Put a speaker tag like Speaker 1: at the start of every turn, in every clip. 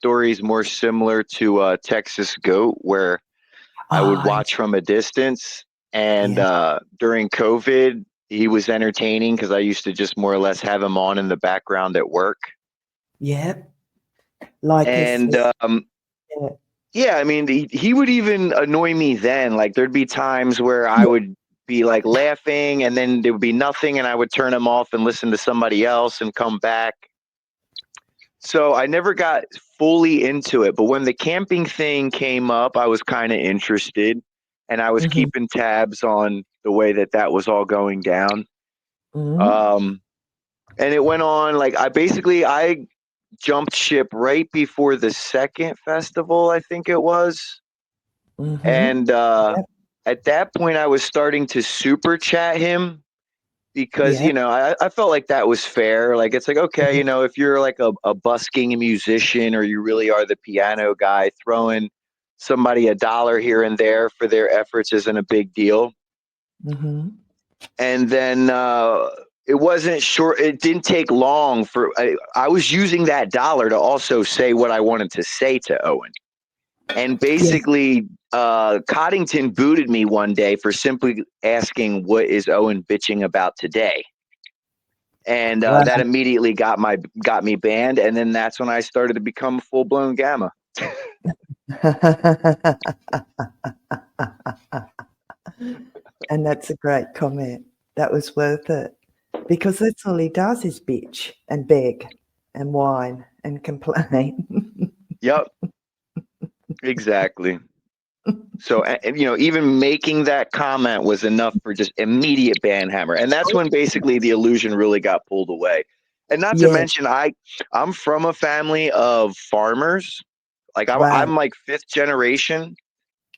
Speaker 1: stories more similar to Texas Goat, where I would
Speaker 2: Oh,
Speaker 1: watch from a distance. And
Speaker 2: yeah,
Speaker 1: during COVID, he was entertaining because I used to just more or less have him on in the background at work.
Speaker 2: yeah. Like as
Speaker 1: And
Speaker 2: yeah,
Speaker 1: yeah, I mean, he would even annoy me then. Like, there'd be times where I would be like laughing and then there would be nothing, and I would turn him off and listen to somebody else and come back. So I never got fully into it. But when the camping thing came up, I was kind of interested, and I was
Speaker 2: mhm,
Speaker 1: keeping tabs on the way that that was all going down.
Speaker 2: mhm,
Speaker 1: Um, and it went on like I jumped ship right before the second festival, I think it was.
Speaker 2: mhm.
Speaker 1: And
Speaker 2: Yep,
Speaker 1: at that point, I was starting to super chat him because,
Speaker 2: yep,
Speaker 1: I felt like that was fair. Like, it's like, okay,
Speaker 2: mhm,
Speaker 1: if you're like a busking musician or you really are the piano guy, throwing somebody $1 here and there for their efforts isn't a big deal.
Speaker 2: mhm.
Speaker 1: And then it wasn't short. It didn't take long for I was using that dollar to also say what I wanted to say to Owen. And
Speaker 2: Yeah,
Speaker 1: basically, Coddington booted me one day for simply asking, "What is Owen bitching about today?" And
Speaker 2: wow.
Speaker 1: that immediately got me banned. And then that's when I started to become full blown Gamma.
Speaker 2: And that's a great comment. That was worth it because that's all he does is bitch and beg and whine and complain.
Speaker 1: Yep, exactly. So, and, even making that comment was enough for just immediate ban hammer. And that's when basically the illusion really got pulled away. And not to
Speaker 2: Yeah,
Speaker 1: mention, I'm from a family of farmers. Like,
Speaker 2: wow,
Speaker 1: I'm like fifth generation.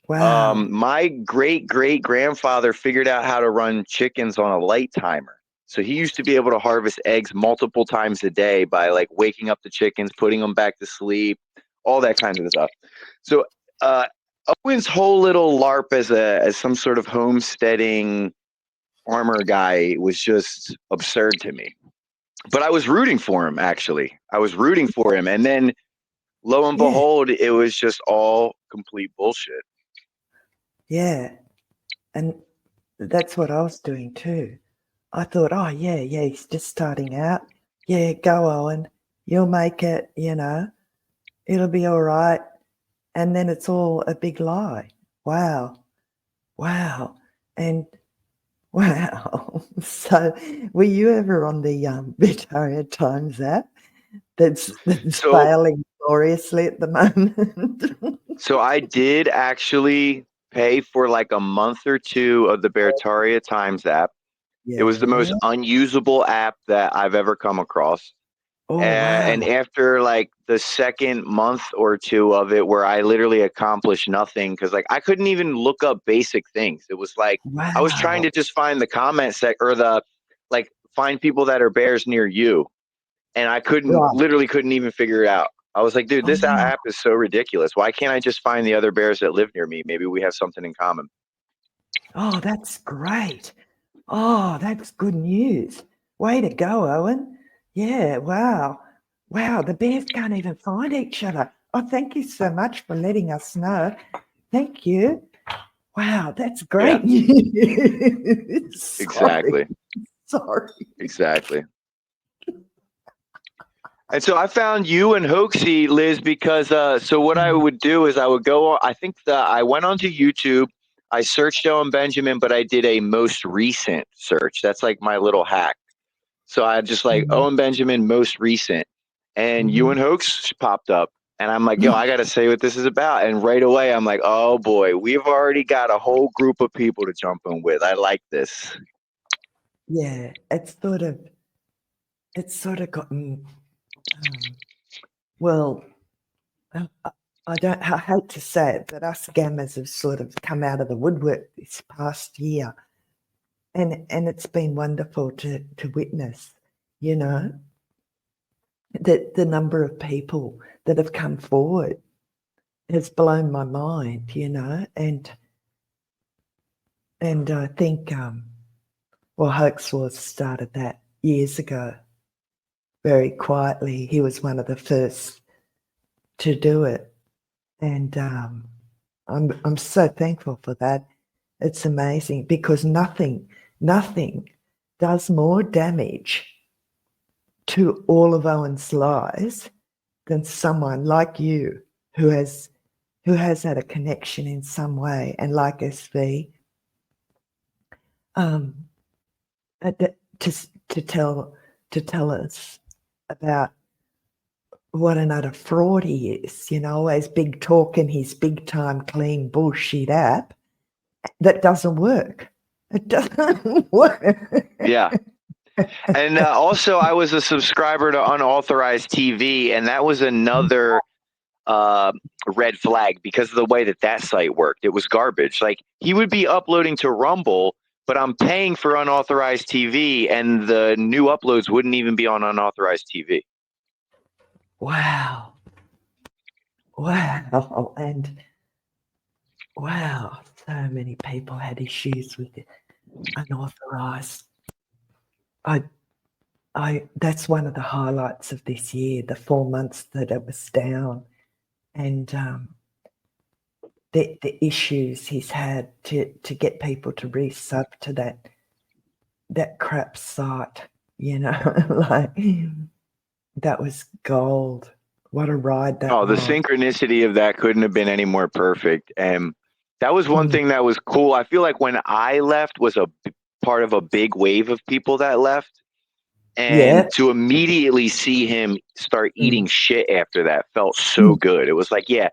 Speaker 2: wow,
Speaker 1: My great great grandfather figured out how to run chickens on a light timer. So he used to be able to harvest eggs multiple times a day by like waking up the chickens, putting them back to sleep, all that kind of stuff. So uh, Owen's whole little LARP as some sort of homesteading farmer guy was just absurd to me. But I was rooting for him, actually. I was rooting for him, and then lo and
Speaker 2: yeah,
Speaker 1: behold, it was just all complete bullshit.
Speaker 2: yeah. And that's what I was doing too. I thought, oh, yeah, yeah, he's just starting out. Yeah, go, Owen. You'll make it, it'll be all right. And then it's all a big lie. Wow, wow. And wow. So were you ever on the Victoria Times app that's
Speaker 1: So
Speaker 2: failing gloriously at the moment?
Speaker 1: So I did actually pay for like a month or two of the Bertaria Times app. It was the
Speaker 2: Yeah.
Speaker 1: most unusable app that I've ever come across.
Speaker 2: Oh, wow.
Speaker 1: And after like the second month or two of it, where I literally accomplished nothing, because like I couldn't even look up basic things. It was like I was trying
Speaker 2: Wow.
Speaker 1: to just find the comment sec or the like find people that are bears near you, and I
Speaker 2: Right.
Speaker 1: literally couldn't even figure it out. I was like, dude, this
Speaker 2: Oh,
Speaker 1: app is so ridiculous. Why can't I just find the other bears that live near me? Maybe we have something in common.
Speaker 2: oh, that's great. Oh, that's good news. Way to go, Owen. Yeah, wow. Wow, the bears can't even find each other. Oh, thank you so much for letting us know. Thank you. Wow, that's
Speaker 1: Yeah,
Speaker 2: great news. Sorry,
Speaker 1: exactly.
Speaker 2: sorry.
Speaker 1: Exactly. And so I found you and Hoaxy, Liz, because so what I would do is I would go, I think I went onto YouTube, I searched Owen Benjamin, but I did a most recent search. That's like my little hack. So I just like
Speaker 2: Mhm,
Speaker 1: Owen Benjamin most recent, and you
Speaker 2: mhm.
Speaker 1: and Hoax popped up, and I'm like, yo, I gotta say what this is about. And right away, I'm like, oh boy, we've already got a whole group of people to jump in with. I like this.
Speaker 2: Yeah, it's sort of gotten, well, I I don't I hate to say it, but us gammas have sort of come out of the woodwork this past year, and it's been wonderful to witness, you know, that the number of people that have come forward has blown my mind, and I think, well, Hoaxworth started that years ago very quietly. He was one of the first to do it. And I'm so thankful for that. It's amazing because nothing does more damage to all of Owen's lives than someone like you who has had a connection in some way, and like SV, um, to tell us about what an utter fraud he is. You know, always big talk in his big time clean bullshit app that doesn't work. It doesn't work.
Speaker 1: Yeah. And also, I was a subscriber to Unauthorized TV, and that was another uh, red flag because of the way that site worked. It was garbage. Like, he would be uploading to Rumble, but I'm paying for Unauthorized TV, and the new uploads wouldn't even be on Unauthorized TV.
Speaker 2: Wow. Wow. And wow, so many people had issues with it. Unauthorized. That's one of the highlights of this year, the 4 months that it was down, and the issues he's had to get people to resub to that crap site, you know, like that was gold. What a ride that
Speaker 1: Oh, the
Speaker 2: was.
Speaker 1: synchronicity of that couldn't have been any more perfect. And that was one thing that was cool. I feel like when I left was a part of a big wave of people that left.
Speaker 2: Yeah.
Speaker 1: And to immediately see him start eating
Speaker 2: Mm.
Speaker 1: shit after that felt so
Speaker 2: Mm.
Speaker 1: good. It was like, yeah,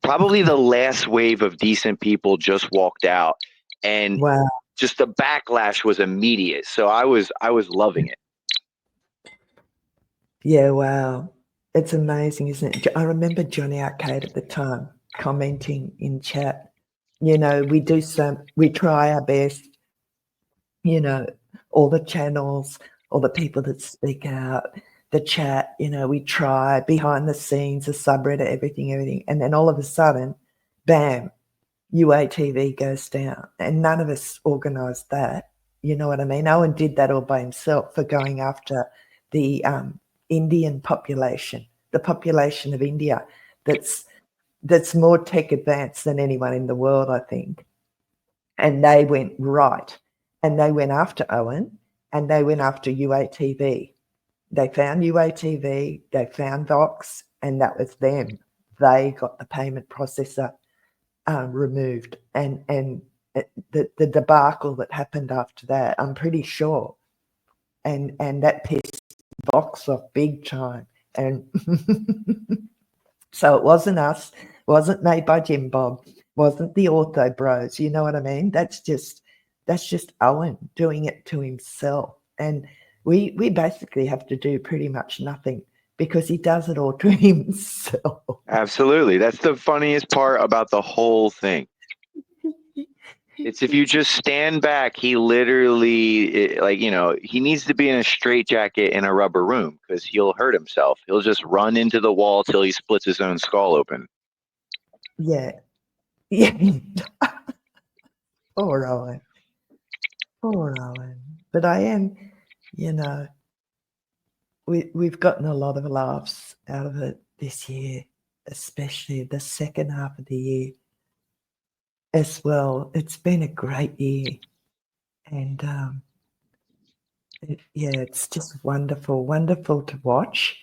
Speaker 1: probably the last wave of decent people just walked out, and
Speaker 2: Wow.
Speaker 1: just the backlash was immediate. So I was loving it.
Speaker 2: Yeah, wow. It's amazing, isn't it? I remember Johnny Arcade at the time commenting in chat, you know, we try our best, you know, all the channels, all the people that speak out, the chat, you know, we try behind the scenes, the subreddit, everything. And then all of a sudden, bam, UATV goes down. And none of us organised that. You know what I mean? Owen did that all by himself for going after the Indian population, the population of India that's more tech advanced than anyone in the world, I think. And they went right. And they went after Owen and they went after UATV. They found UATV, they found Vox, and that was them. They got the payment processor removed. And the debacle that happened after that, I'm pretty sure. And that pissed Vox off big time. And so it wasn't us, wasn't made by Jim Bob, wasn't the Ortho Bros. You know what I mean? That's just Owen doing it to himself. And we basically have to do pretty much nothing because he does it all to himself.
Speaker 1: Absolutely. That's the funniest part about the whole thing. It's if you just stand back, he literally, like, he needs to be in a straitjacket in a rubber room because he'll hurt himself. He'll just run into the wall till he splits his own skull open.
Speaker 2: Yeah. Yeah. Poor Owen. Poor Owen. But I am, you know, we've gotten a lot of laughs out of it this year, especially the second half of the year as well. It's been a great year. And it's just wonderful, wonderful to watch.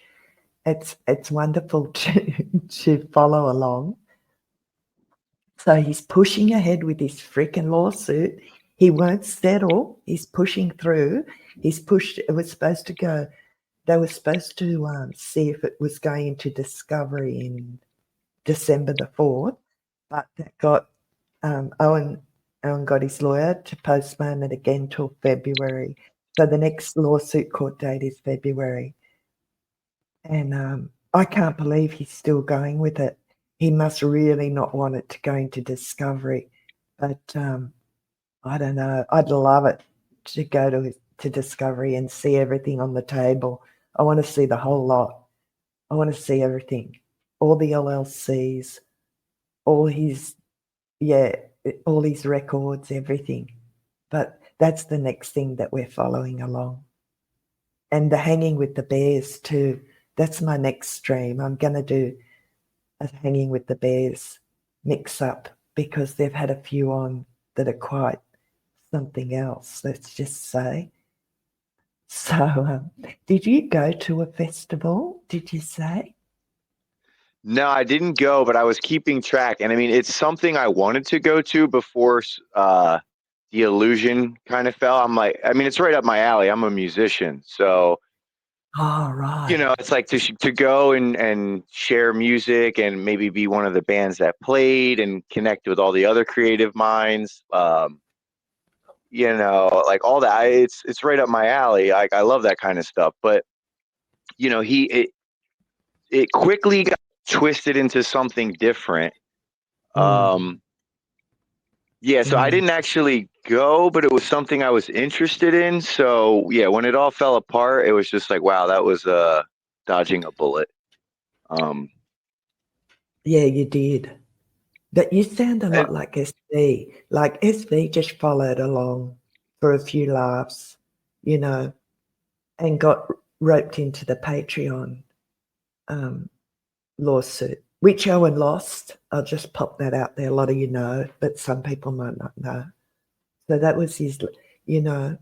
Speaker 2: It's wonderful to follow along. So he's pushing ahead with his freaking lawsuit. He won't settle. He's pushing through. He's pushed. It was supposed to go. They were supposed to see if it was going into discovery in December the 4th, but that got Owen got his lawyer to postpone it again till February. So the next lawsuit court date is February. And I can't believe he's still going with it. He must really not want it to go into discovery. But I don't know. I'd love it to go to discovery and see everything on the table. I want to see the whole lot. I want to see everything, all the LLCs, all his, all his records, everything. But that's the next thing that we're following along. And the hanging with the bears too. That's my next stream. I'm going to do a Hanging with the Bears mix up because they've had a few on that are quite something else, let's just say. So, did you go to a festival? Did you say?
Speaker 1: No, I didn't go, but I was keeping track. And I mean, it's something I wanted to go to before the illusion kind of fell. I'm like, I mean, it's right up my alley. I'm a musician. So,
Speaker 2: Oh, right.
Speaker 1: it's like to go and share music and maybe be one of the bands that played and connect with all the other creative minds. Like all that. It's right up my alley. I love that kind of stuff. But it quickly got twisted into something different.
Speaker 2: Mm,
Speaker 1: Um, yeah, so I
Speaker 2: mm.
Speaker 1: didn't actually go, but it was something I was interested in. So yeah, when it all fell apart, it was just like, wow, that was dodging a bullet. Um,
Speaker 2: Yeah, you did. But you sound a
Speaker 1: and,
Speaker 2: lot like SV. Like SV just followed along for a few laughs, you know, and got roped into the Patreon um, lawsuit, which Owen lost. I'll just pop that out there. A lot of you know, but some people might not know. So that was his, you know,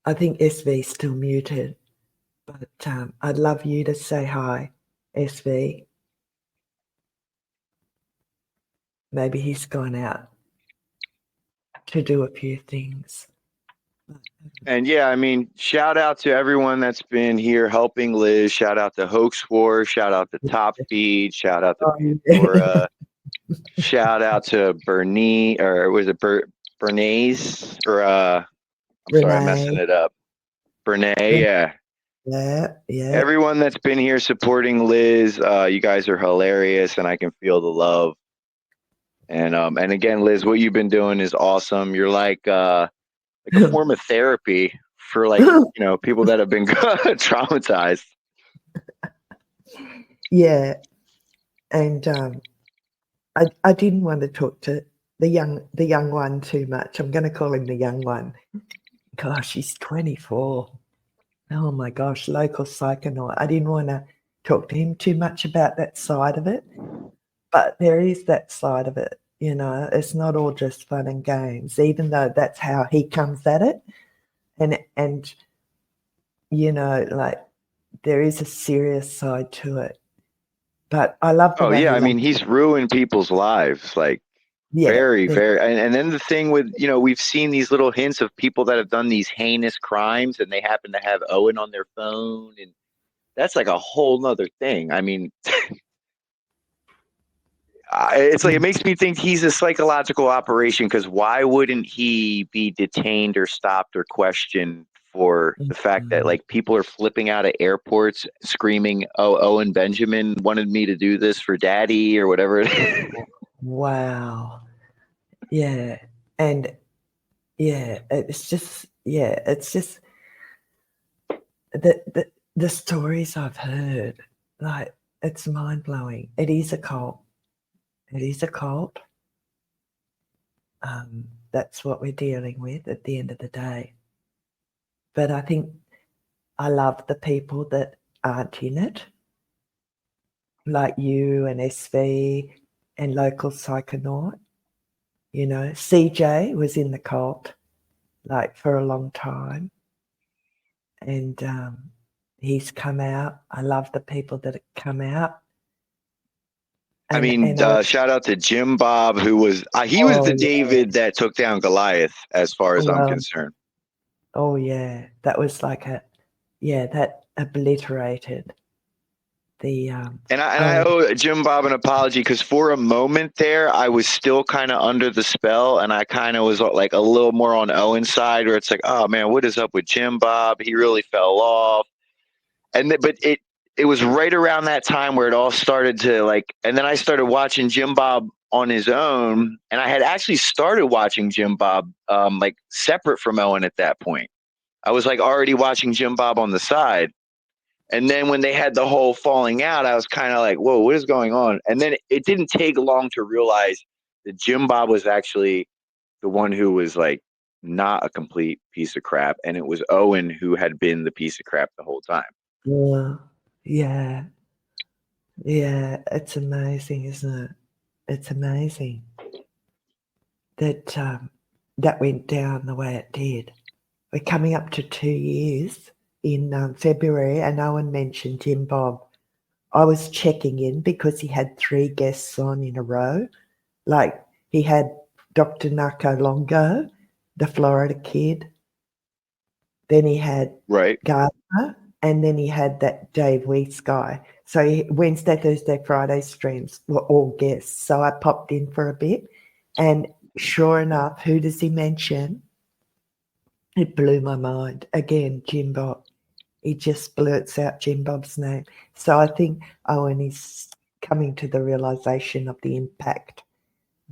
Speaker 2: I think SV's still muted, but I'd love you to say hi, SV. Maybe he's gone out to do a few things.
Speaker 1: and yeah, I mean, shout out to everyone that's been here helping Liz. Shout out to Hoax War. Shout out to Top Feed. Shout out to
Speaker 2: Oh, yeah.
Speaker 1: Pandora. Shout out to Bernie, or was it Bernays? Or I'm sorry, I'm messing
Speaker 2: Renee.
Speaker 1: it up. Bernay, yeah.
Speaker 2: Yeah, yeah.
Speaker 1: Everyone that's been here supporting Liz, you guys are hilarious, and I can feel the love. And again, Liz, what you've been doing is awesome. You're like a form of therapy for like people that have been traumatized.
Speaker 2: Yeah, and I didn't want to talk to the young one too much. I'm going to call him the young one. Gosh, he's 24. Oh my gosh, local psychonaut. I didn't want to talk to him too much about that side of it, but there is that side of it. You know, it's not all just fun and games, even though that's how he comes at it. And like there is a serious side to it. But I love the
Speaker 1: Oh
Speaker 2: way
Speaker 1: yeah,
Speaker 2: he
Speaker 1: I
Speaker 2: loves.
Speaker 1: mean he's ruined people's lives, like
Speaker 2: Yeah,
Speaker 1: very, very. And then the thing with we've seen these little hints of people that have done these heinous crimes, and they happen to have Owen on their phone, and that's like a whole nother thing. I mean, it's like it makes me think he's a psychological operation, because why wouldn't he be detained or stopped or questioned for the fact that
Speaker 2: Mhm.
Speaker 1: like people are flipping out of airports screaming, "Oh, Owen Benjamin wanted me to do this for daddy," or whatever it is.
Speaker 2: Wow. Yeah. And yeah, it's just the stories I've heard, like it's mind blowing. It is a cult. It is a cult. That's what we're dealing with at the end of the day. But I think I love the people that aren't in it, like you and SV and local psychonaut. CJ was in the cult like for a long time, and he's come out. I love the people that have come out,
Speaker 1: I
Speaker 2: and
Speaker 1: mean,
Speaker 2: and I
Speaker 1: shout out to Jim Bob, who was he was
Speaker 2: oh
Speaker 1: the
Speaker 2: yeah,
Speaker 1: David that took down Goliath, as far as I'm
Speaker 2: well,
Speaker 1: concerned.
Speaker 2: oh yeah, that was like that obliterated the
Speaker 1: And I
Speaker 2: Owen.
Speaker 1: owe Jim Bob an apology, because for a moment there, I was still kind of under the spell, and I kind of was like a little more on Owen's side, where it's like, oh man, what is up with Jim Bob? He really fell off. But it was right around that time where it all started to like, and then I started watching Jim Bob on his own, and I had actually started watching Jim Bob like separate from Owen at that point. I was like already watching Jim Bob on the side. And then when they had the whole falling out, I was kind of like, whoa, what is going on? And then it didn't take long to realize that Jim Bob was actually the one who was like not a complete piece of crap. And it was Owen who had been the piece of crap the whole time.
Speaker 2: Yeah, yeah, Yeah, it's amazing, isn't it? It's amazing that that went down the way it did. We're coming up to 2 years in February, and Owen mentioned Jim Bob. I was checking in because he had 3 guests on in a row. Like he had Dr. Narco Longo, the Florida kid, then he had
Speaker 1: Right.
Speaker 2: Gardner, and then he had that Dave Weiss guy. So Wednesday, Thursday, Friday streams were all guests. So I popped in for a bit, and sure enough, who does he mention? It blew my mind. Again, Jim Bob. He just blurts out Jim Bob's name. So I think Owen is coming to the realization of the impact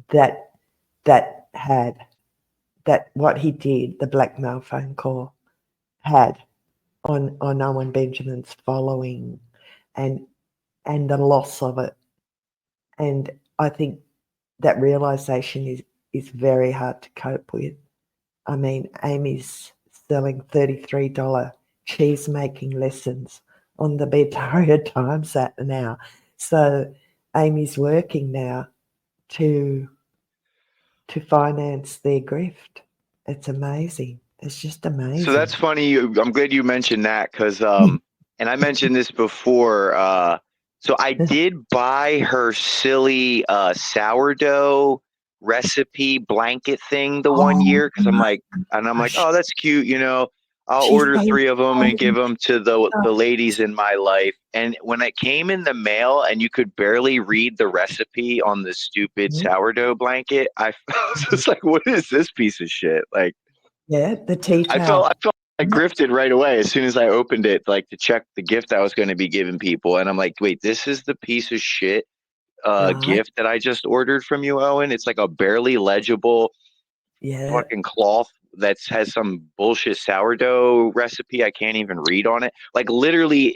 Speaker 2: that that had, that what he did, the blackmail phone call, had on Owen Benjamin's following, and the loss of it. And I think that realization is very hard to cope with. I mean, Amy's selling $33 cheese making lessons on the Victoria Times app now. So Amy's working now to finance their grift. It's amazing. It's just
Speaker 1: So that's
Speaker 2: amazing.
Speaker 1: funny. I'm glad you mentioned that because, and I mentioned this before. So I did buy her silly sourdough recipe blanket thing the one
Speaker 2: Oh
Speaker 1: year because
Speaker 2: my
Speaker 1: I'm like,
Speaker 2: gosh.
Speaker 1: oh, that's cute. You know, I'll
Speaker 2: She's
Speaker 1: order
Speaker 2: so
Speaker 1: 3 of them and give
Speaker 2: excited.
Speaker 1: them to the ladies in my life. And when it came in the mail and you could barely read the recipe on the stupid sourdough blanket, I was just like, what is this piece of shit? Like,
Speaker 2: Yeah, the tea
Speaker 1: I
Speaker 2: towel.
Speaker 1: felt I grifted right away as soon as I opened it, like to check the gift I was going to be giving people, and I'm like, wait, this is the piece of shit
Speaker 2: Right?
Speaker 1: gift that I just ordered from you, Owen. It's like a barely legible
Speaker 2: Yeah.
Speaker 1: fucking cloth that has some bullshit sourdough recipe I can't even read on it, like literally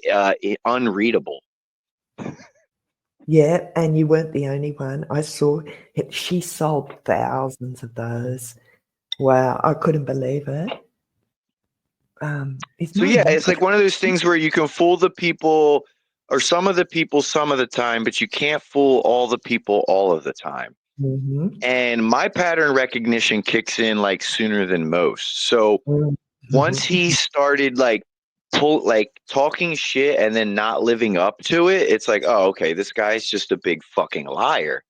Speaker 1: unreadable.
Speaker 2: Yeah, and you weren't the only one. I saw it. She sold thousands of those. Wow, I couldn't believe it. Is
Speaker 1: So
Speaker 2: my
Speaker 1: yeah,
Speaker 2: mic?
Speaker 1: it's like one of those things where you can fool the people or some of the people some of the time, but you can't fool all the people all of the time.
Speaker 2: Mm-hmm.
Speaker 1: And my pattern recognition kicks in like sooner than most. So once he started like talking shit and then not living up to it, it's like, oh, okay, this guy's just a big fucking liar.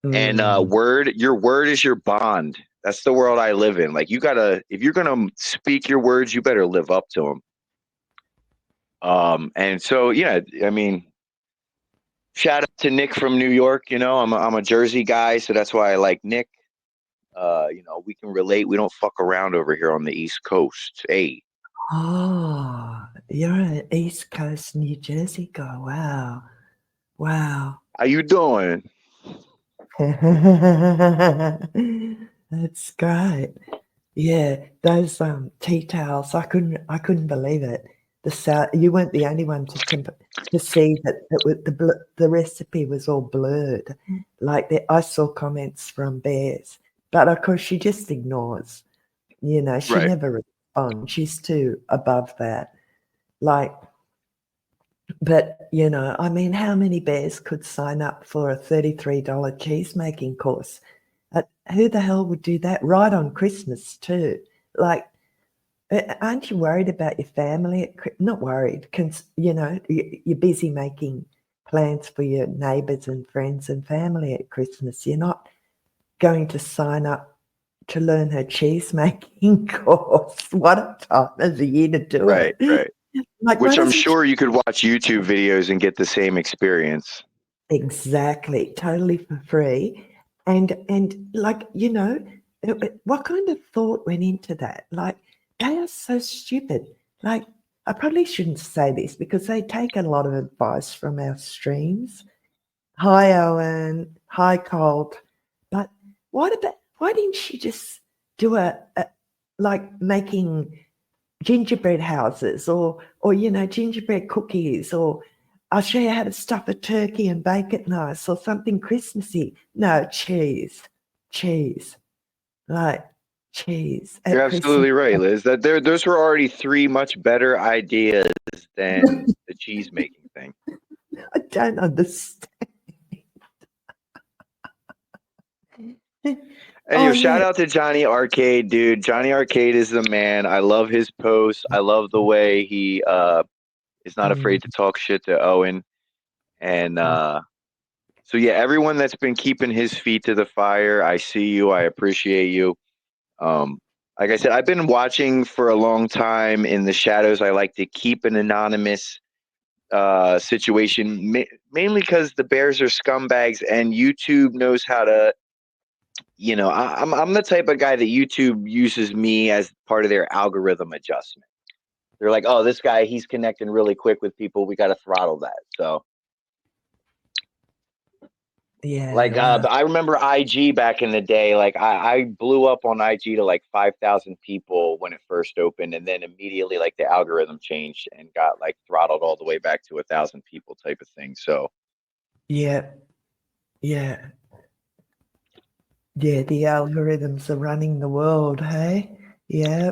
Speaker 1: And
Speaker 2: Mm.
Speaker 1: your word is your bond. That's the world I live in. Like you gotta, if you're gonna speak your words, you better live up to them. And so yeah, I mean, shout out to Nick from New York. You know, I'm a Jersey guy, so that's why I like Nick. You know, we can relate. We don't fuck around over here on the East Coast. Hey,
Speaker 2: Oh, you're an East Coast New Jersey guy. Wow. Wow.
Speaker 1: how you doing?
Speaker 2: That's great. Yeah, those tea towels, I couldn't believe it. You weren't the only one to see that the recipe was all blurred. Like I saw comments from Bears, but of course she just ignores. She
Speaker 1: Right.
Speaker 2: never responds. She's too above that. Like, but I mean, how many bears could sign up for a $33 cheese making course? Who the hell would do that right on Christmas too? Like, aren't you worried about your family? Not worried, you're busy making plans for your neighbours and friends and family at Christmas. You're not going to sign up to learn her cheese making course. What a time of the year to do
Speaker 1: Right,
Speaker 2: it.
Speaker 1: right.
Speaker 2: Like, why
Speaker 1: Which I'm
Speaker 2: doesn't she?
Speaker 1: sure you could watch YouTube videos and get the same experience.
Speaker 2: Exactly, totally for free. And like, what kind of thought went into that? Like, they are so stupid. Like, I probably shouldn't say this because they take a lot of advice from our streams. Hi, Owen. Hi, Colt. But why didn't she just do like making gingerbread houses, or gingerbread cookies, or I'll show you how to stuff a turkey and bake it nice, or something Christmassy. No, cheese, like cheese
Speaker 1: You're
Speaker 2: at Christmas.
Speaker 1: absolutely right, Liz. Those were already 3 much better ideas than the cheese making thing.
Speaker 2: I don't understand.
Speaker 1: And
Speaker 2: Oh,
Speaker 1: shout
Speaker 2: yeah.
Speaker 1: out to Johnny Arcade, dude. Johnny Arcade is the man. I love his posts. I love the way he is not
Speaker 2: Mm,
Speaker 1: afraid to talk shit to Owen. And
Speaker 2: mm.
Speaker 1: so yeah, everyone that's been keeping his feet to the fire, I see you. I appreciate you. Um, like I said, I've been watching for a long time in the shadows. I like to keep an anonymous situation, mainly because the Bears are scumbags, and YouTube knows how to. I'm the type of guy that YouTube uses me as part of their algorithm adjustment. They're like, oh, this guy, he's connecting really quick with people. We got to throttle that. So,
Speaker 2: Yeah,
Speaker 1: like,
Speaker 2: right.
Speaker 1: I remember IG back in the day. Like, I blew up on IG to like 5,000 people when it first opened, and then immediately, like, the algorithm changed and got like throttled all the way back to 1,000 people type of thing. So,
Speaker 2: Yeah, yeah, yeah. The algorithms are running the world, hey? Yeah, yeah,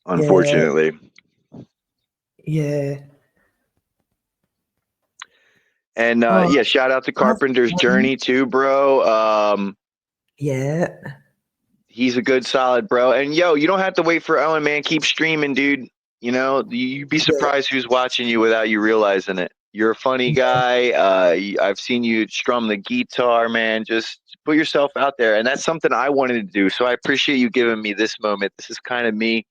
Speaker 1: unfortunately.
Speaker 2: yeah.
Speaker 1: And
Speaker 2: Oh,
Speaker 1: yeah, shout out to
Speaker 2: that's
Speaker 1: Carpenter's
Speaker 2: funny.
Speaker 1: Journey too, bro.
Speaker 2: Yeah,
Speaker 1: He's a good, solid bro. And yo, you don't have to wait for Owen, man. Keep streaming, dude. You'd be
Speaker 2: yeah,
Speaker 1: surprised who's watching you without you realizing it. You're a funny
Speaker 2: yeah.
Speaker 1: guy. I've seen you strum the guitar, man. Just put yourself out there, and that's something I wanted to do. So I appreciate you giving me this moment. This is kind of me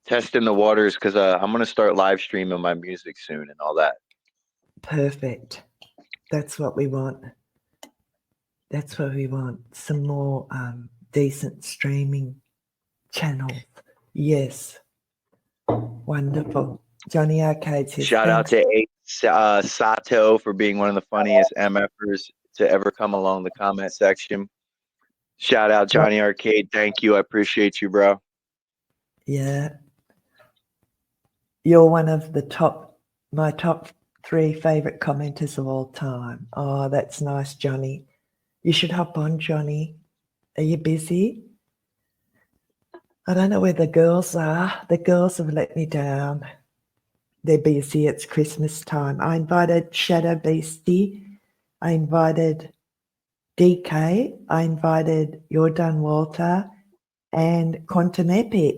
Speaker 1: testing the waters because I'm gonna start live streaming my music soon and all that.
Speaker 2: Perfect. That's what we want. That's what we want. Some more decent streaming channels. Yes, wonderful. Johnny Arcade says
Speaker 1: Shout out
Speaker 2: thanks.
Speaker 1: to Sato for being one of the funniest MFers to ever come along the comment section. Shout out
Speaker 2: What?
Speaker 1: Johnny Arcade. Thank you. I appreciate you, bro.
Speaker 2: Yeah, you're one of my top three favorite commenters of all time. Oh, that's nice, Johnny. You should hop on, Johnny. Are you busy? I don't know where the girls are. The girls have let me down. They're busy. It's Christmas time. I invited Shadow Beastie. I invited DK. I invited Jordan Walter and Quantum Epic.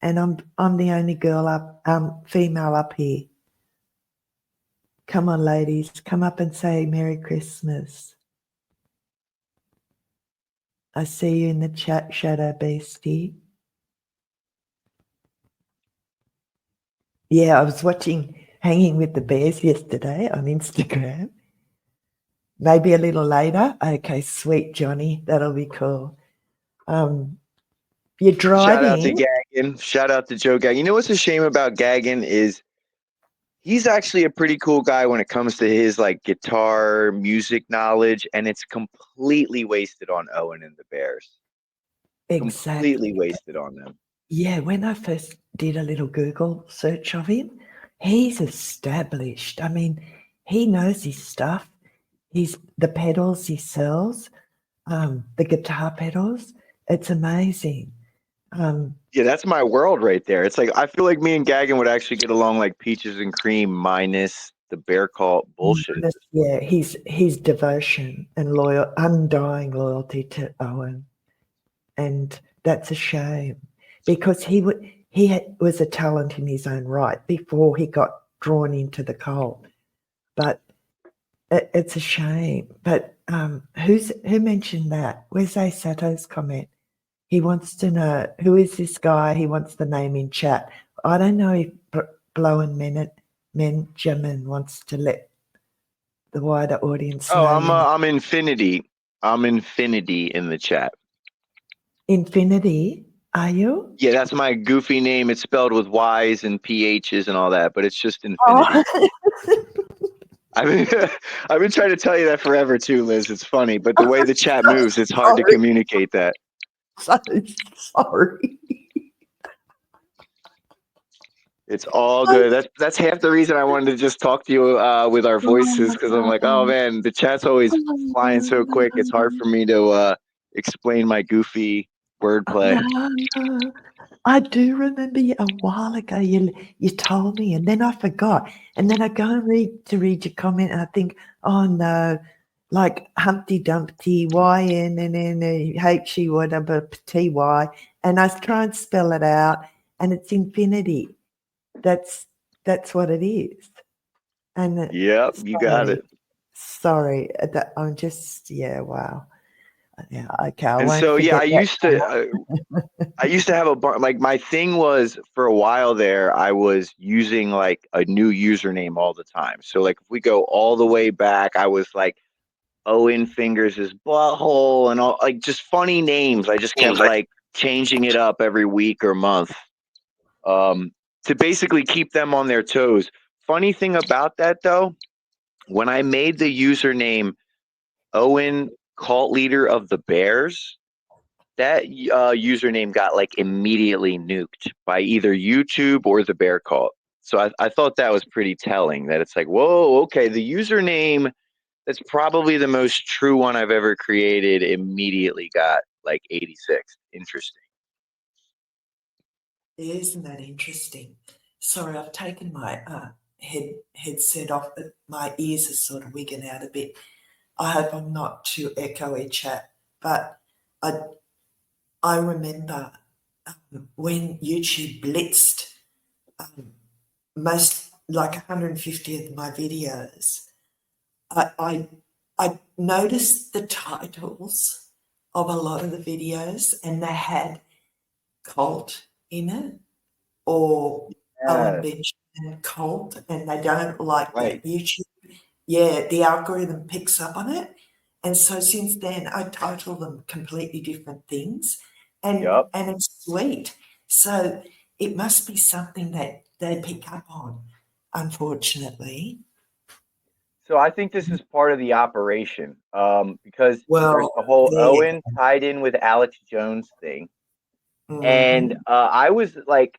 Speaker 2: And I'm the only female up here. Come on, ladies, come up and say Merry Christmas. I see you in the chat, Shadow Beastie. Yeah, I was watching Hanging with the Bears yesterday on Instagram. Maybe a little later. Okay, sweet, Johnny. That'll be cool. You're
Speaker 1: Shout out to
Speaker 2: driving.
Speaker 1: Gagan. Shout out to Joe Gagan. You know what's a shame about Gagan is he's actually a pretty cool guy when it comes to his like guitar music knowledge, and it's completely wasted on Owen and the Bears. Completely
Speaker 2: Exactly.
Speaker 1: wasted on them.
Speaker 2: Yeah, when I first did a little Google search of him, he's established. I mean, he knows his stuff. He's the pedals he sells, the guitar pedals. It's amazing. Um,
Speaker 1: Yeah, that's my world right there. It's like I feel like me and Gagan would actually get along like peaches and cream, minus the bear cult bullshit at this point.
Speaker 2: yeah, his devotion and undying loyalty to Owen, and that's a shame because was a talent in his own right before he got drawn into the cult. But it's a shame. But who mentioned that? Where's Sato's comment? He wants to know who is this guy. He wants the name in chat. I don't know if Blowen Benjamin wants to let the wider audience
Speaker 1: Oh,
Speaker 2: know your name.
Speaker 1: I'm Infinity. I'm Infinity in the chat.
Speaker 2: Infinity, are you?
Speaker 1: Yeah, that's my goofy name. It's spelled with Y's and PH's and all that, but it's just
Speaker 2: Oh,
Speaker 1: Infinity. I mean, I've been trying to tell you that forever too, Liz. It's funny, but the way the chat
Speaker 2: so
Speaker 1: moves, it's hard to
Speaker 2: sorry.
Speaker 1: communicate that.
Speaker 2: So sorry.
Speaker 1: It's all good. That's half the reason I wanted to just talk to you with our voices because I'm like, oh man, the chat's always flying so quick. It's hard for me to explain my goofy wordplay.
Speaker 2: I do remember a while ago you told me, and then I forgot, and then I go and read your comment, and I think, oh no, like Humpty Dumpty, YNNNHE whatever TY, and I try and spell it out, and it's infinity. That's that's what it is. And
Speaker 1: Yep, you got it.
Speaker 2: sorry, that I'm just wow. Yeah, okay, I
Speaker 1: And
Speaker 2: won't
Speaker 1: so yeah,
Speaker 2: forget that.
Speaker 1: I used to have like my thing was for a while there I was using like a new username all the time. So like if we go all the way back, I was like Owen fingers his butthole and all like just funny names. I just kept like changing it up every week or month um, to basically keep them on their toes. Funny thing about that though, when I made the username Owen Cult Leader of the Bears, that username got like immediately nuked by either YouTube or the Bear Cult. So I thought that was pretty telling that it's like, whoa, okay, the username that's probably the most true one I've ever created immediately got like 86. Interesting.
Speaker 2: Isn't that interesting? Sorry, I've taken my headset off, but my ears are sort of wigging out a bit. I hope I'm not too echoey, chat. But I I remember when YouTube blitzed most like 150 of my videos. I I noticed the titles of a lot of the videos, and they had cult in it or Owen
Speaker 1: Yes,
Speaker 2: Benjamin cult, and they don't like
Speaker 1: right.
Speaker 2: that. YouTube, yeah, the algorithm picks up on it. And so since then, I title them completely different things,
Speaker 1: Yep.
Speaker 2: and it's sweet. So it must be something that they pick up on, unfortunately.
Speaker 1: So I think this is part of the operation because there's
Speaker 2: Well,
Speaker 1: the whole
Speaker 2: there you
Speaker 1: Owen tied in with Alex Jones thing.
Speaker 2: go.
Speaker 1: And I was like,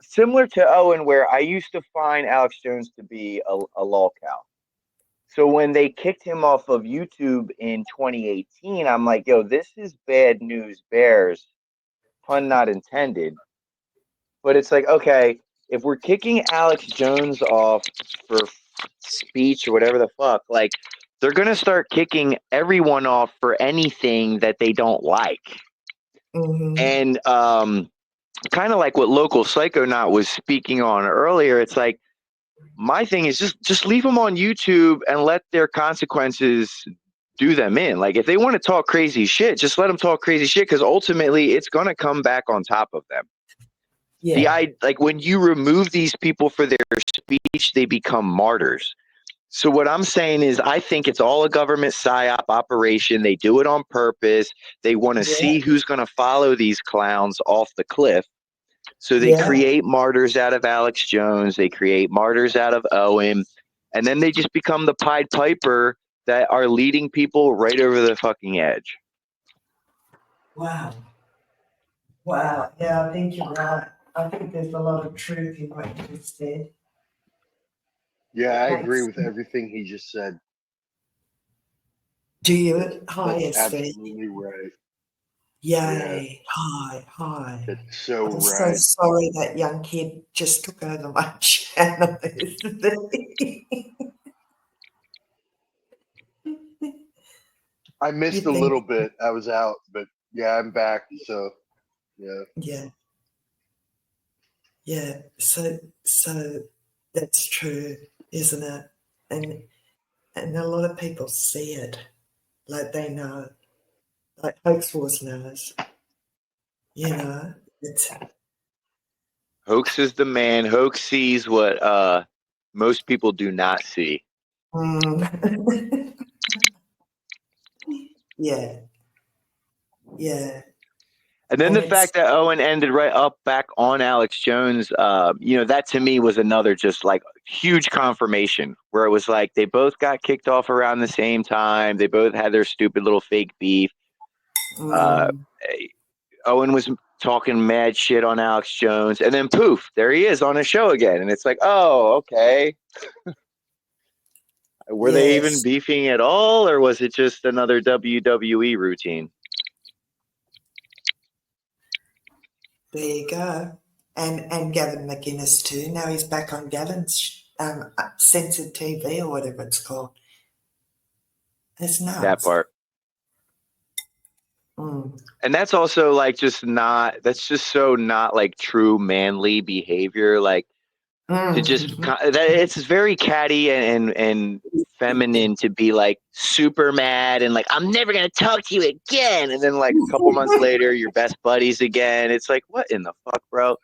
Speaker 1: similar to Owen, where I used to find Alex Jones to be a lol cow. So when they kicked him off of YouTube in 2018, I'm like, yo, this is bad news bears, pun not intended. But it's like, okay, if we're kicking Alex Jones off for speech or whatever the fuck, like they're gonna start kicking everyone off for anything that they don't like.
Speaker 2: Mm-hmm.
Speaker 1: And kind of like what local psychonaut was speaking on earlier, it's like my thing is just leave them on YouTube and let their consequences do them in. Like if they want to talk crazy shit, just let them talk crazy shit because ultimately it's gonna come back on top of them. The
Speaker 2: Yeah,
Speaker 1: I like when you remove these people for their speech, they become martyrs. So what I'm saying is I think it's all a government psyop operation. They do it on purpose. They want to
Speaker 2: yeah,
Speaker 1: see who's going to follow these clowns off the cliff. So they
Speaker 2: yeah.
Speaker 1: create martyrs out of Alex Jones. They create martyrs out of Owen. And then they just become the Pied Piper that are leading people right over the fucking edge.
Speaker 2: Wow. Wow. Yeah, I think you're right. I think there's a lot of truth in what you just said.
Speaker 3: Yeah,
Speaker 2: It
Speaker 3: I agree
Speaker 2: makes
Speaker 3: with everything he just said.
Speaker 2: do you hi
Speaker 3: That's
Speaker 2: Esther.
Speaker 3: absolutely right. Yeah,
Speaker 2: Yay. Hi, hi.
Speaker 3: that's so
Speaker 2: I'm so
Speaker 3: right.
Speaker 2: sorry that young kid just took over my channel.
Speaker 3: I
Speaker 2: You
Speaker 3: missed a
Speaker 2: think,
Speaker 3: little bit. I was out, but yeah, I'm back. So yeah,
Speaker 2: yeah, yeah. So that's true, isn't it? And and a lot of people see it, like they know, like Hoax Wars knows, it's
Speaker 1: Hoax is the man. Hoax sees what most people do not see.
Speaker 2: mm. Yeah, yeah,
Speaker 1: And then
Speaker 2: and
Speaker 1: the fact
Speaker 2: it's
Speaker 1: that Owen ended right up back on Alex Jones, that to me was another just like huge confirmation where it was like they both got kicked off around the same time. They both had their stupid little fake beef. Uh,
Speaker 2: mm,
Speaker 1: Owen was talking mad shit on Alex Jones, and then poof, there he is on his show again. And it's like, oh, okay. Were they even
Speaker 2: yes,
Speaker 1: beefing at all, or was it just another WWE routine?
Speaker 2: There you go. And Gavin McInnes too. Now he's back on Gavin's censored TV or whatever it's called. It's nuts.
Speaker 1: That part.
Speaker 2: Mm.
Speaker 1: And that's also like that's just so not like true manly behavior. Like to just, it's very catty and feminine to be like super mad and like, I'm never going to talk to you again. And then like a couple months later, you're best buddies again. It's like, what in the fuck, bro?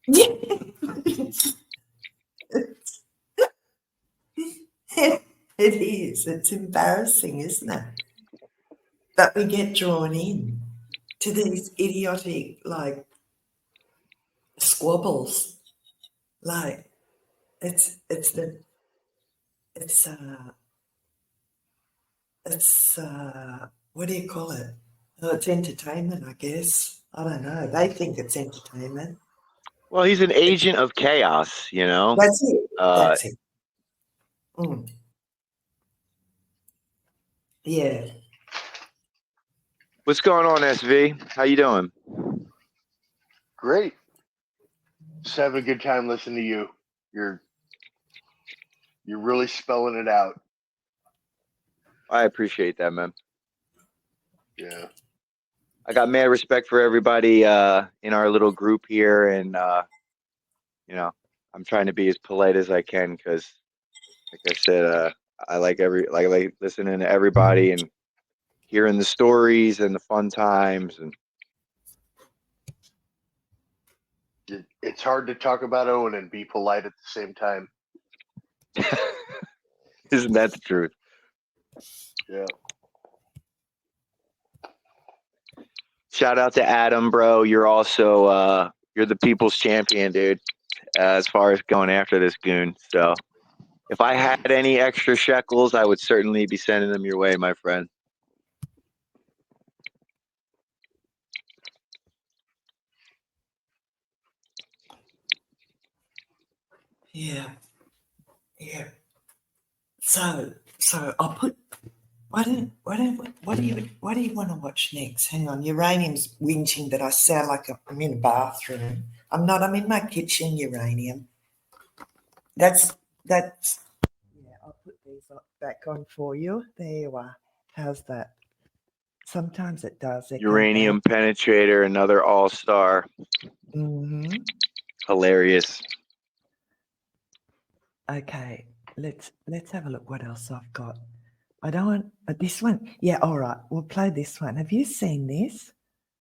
Speaker 2: Yeah. It is. It's embarrassing, isn't it? That we get drawn in to these idiotic, like, squabbles. Like, it's what do you call it? Oh, it's entertainment, I guess. I don't know. They think it's entertainment.
Speaker 1: Well, he's an agent of chaos, you know?
Speaker 2: That's it. That's it. Mm. Yeah.
Speaker 1: What's going on, SV? How you doing?
Speaker 3: Great. Just having a good time listening to you. You're really spelling it out.
Speaker 1: I appreciate that, man.
Speaker 3: Yeah.
Speaker 1: I got mad respect for everybody in our little group here, and you know, I'm trying to be as polite as I can because, like I said, I like listening to everybody and hearing the stories and the fun times. And
Speaker 3: It's hard to talk about Owen and be polite at the same time.
Speaker 1: isn't that the truth?
Speaker 3: Yeah.
Speaker 1: Shout out to Adam, bro. You're also you're the people's champion, dude. As far as going after this goon. So if I had any extra shekels, I would certainly be sending them your way, my friend.
Speaker 2: Yeah. Yeah. So I'll put. What do you want to watch next? Hang on, Uranium's whinging that I sound like I'm in a bathroom. I'm not. I'm in my kitchen. Uranium. That's. Yeah, I'll put these back on for you. There you are. How's that? Sometimes it does.
Speaker 1: Uranium penetrator, another all-star.
Speaker 2: Mm-hmm.
Speaker 1: Hilarious.
Speaker 2: Okay, let's have a look what else I've got. I don't want this one. Yeah, all right. We'll play this one. Have you seen this?